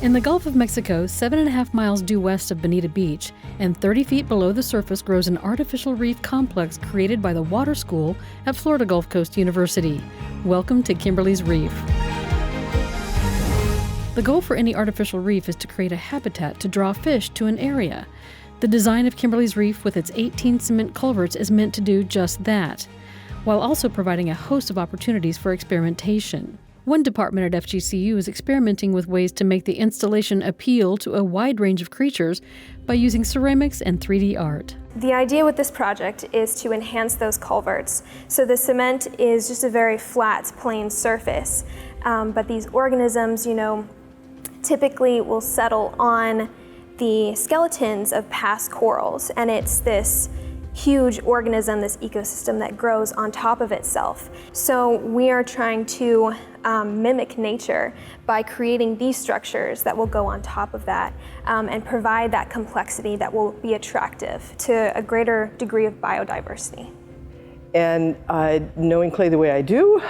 In the Gulf of Mexico, 7.5 miles due west of Bonita Beach, and 30 feet below the surface grows an artificial reef complex created by the Water School at Florida Gulf Coast University. Welcome to Kimberly's Reef. The goal for any artificial reef is to create a habitat to draw fish to an area. The design of Kimberly's Reef with its 18 cement culverts is meant to do just that, while also providing a host of opportunities for experimentation. One department at FGCU is experimenting with ways to make the installation appeal to a wide range of creatures by using ceramics and 3D art. The idea with this project is to enhance those culverts. So the cement is just a very flat, plain surface, but these organisms, typically will settle on the skeletons of past corals, and it's this huge organism, this ecosystem that grows on top of itself. So we are trying to mimic nature by creating these structures that will go on top of that and provide that complexity that will be attractive to a greater degree of biodiversity. And knowing clay the way I do,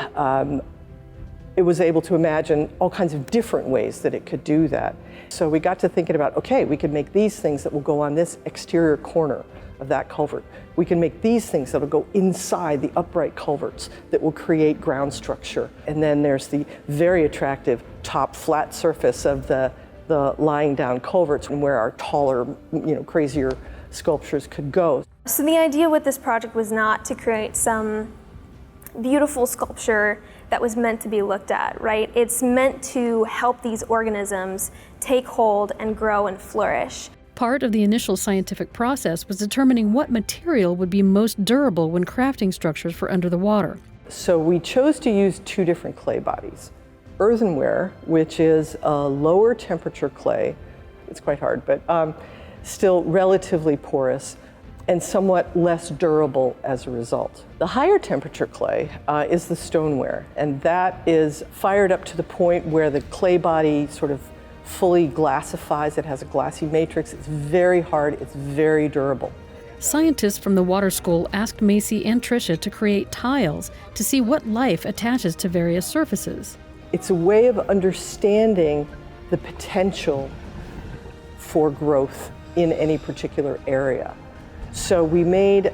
it was able to imagine all kinds of different ways that it could do that. So we got to thinking about, okay, we could make these things that will go on this exterior corner of that culvert. We can make these things that will go inside the upright culverts that will create ground structure. And then there's the very attractive top flat surface of the lying down culverts and where our taller, crazier sculptures could go. So the idea with this project was not to create some beautiful sculpture that was meant to be looked at, right? It's meant to help these organisms take hold and grow and flourish. Part of the initial scientific process was determining what material would be most durable when crafting structures for under the water. So we chose to use two different clay bodies. Earthenware, which is a lower temperature clay, it's quite hard, but still relatively porous and somewhat less durable as a result. The higher temperature clay is the stoneware, and that is fired up to the point where the clay body sort of fully glassifies. It has a glassy matrix. It's very hard. It's very durable. Scientists from the Water School asked Macy and Tricia to create tiles to see what life attaches to various surfaces. It's a way of understanding the potential for growth in any particular area. So we made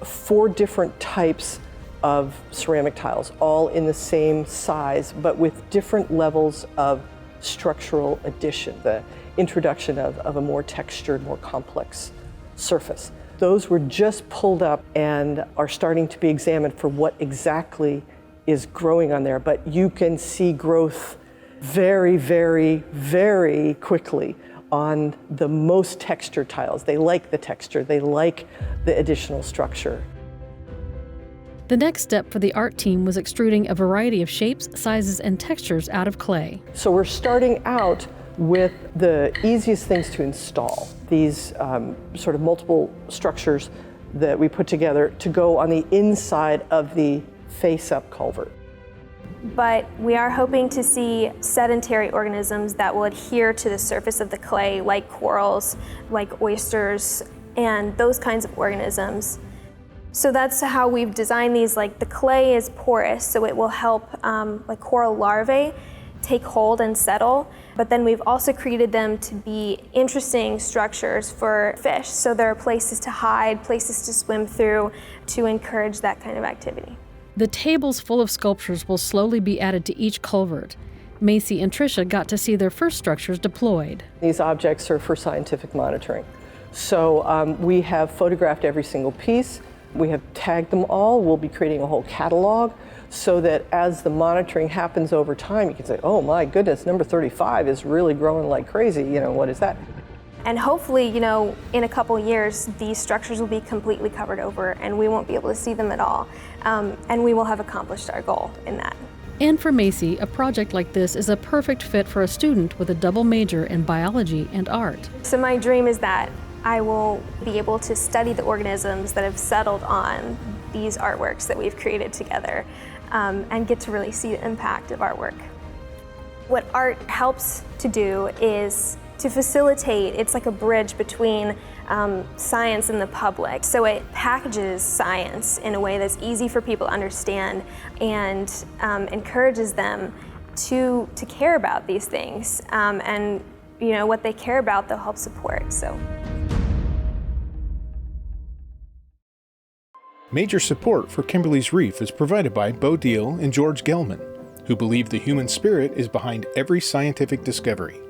4 different types of ceramic tiles, all in the same size, but with different levels of structural addition, the introduction of a more textured, more complex surface. Those were just pulled up and are starting to be examined for what exactly is growing on there, but you can see growth very, very, very quickly on the most textured tiles. They like the texture, they like the additional structure. The next step for the art team was extruding a variety of shapes, sizes, and textures out of clay. So we're starting out with the easiest things to install, these sort of multiple structures that we put together to go on the inside of the face-up culvert. But we are hoping to see sedentary organisms that will adhere to the surface of the clay, like corals, like oysters, and those kinds of organisms. So that's how we've designed these. Like the clay is porous, so it will help like coral larvae take hold and settle. But then we've also created them to be interesting structures for fish. So there are places to hide, places to swim through to encourage that kind of activity. The tables full of sculptures will slowly be added to each culvert. Macy and Tricia got to see their first structures deployed. These objects are for scientific monitoring. So we have photographed every single piece. We have tagged them all. We'll be creating a whole catalog so that as the monitoring happens over time, you can say, oh my goodness, number 35 is really growing like crazy. What is that? And hopefully, in a couple years, these structures will be completely covered over and we won't be able to see them at all. And we will have accomplished our goal in that. And for Macy, a project like this is a perfect fit for a student with a double major in biology and art. So my dream is that I will be able to study the organisms that have settled on these artworks that we've created together and get to really see the impact of our work. What art helps to do is to facilitate, it's like a bridge between science and the public. So it packages science in a way that's easy for people to understand and encourages them to care about these things, and you know, what they care about, they'll help support. So. Major support for Kimberly's Reef is provided by Bo Deal and George Gelman, who believe the human spirit is behind every scientific discovery.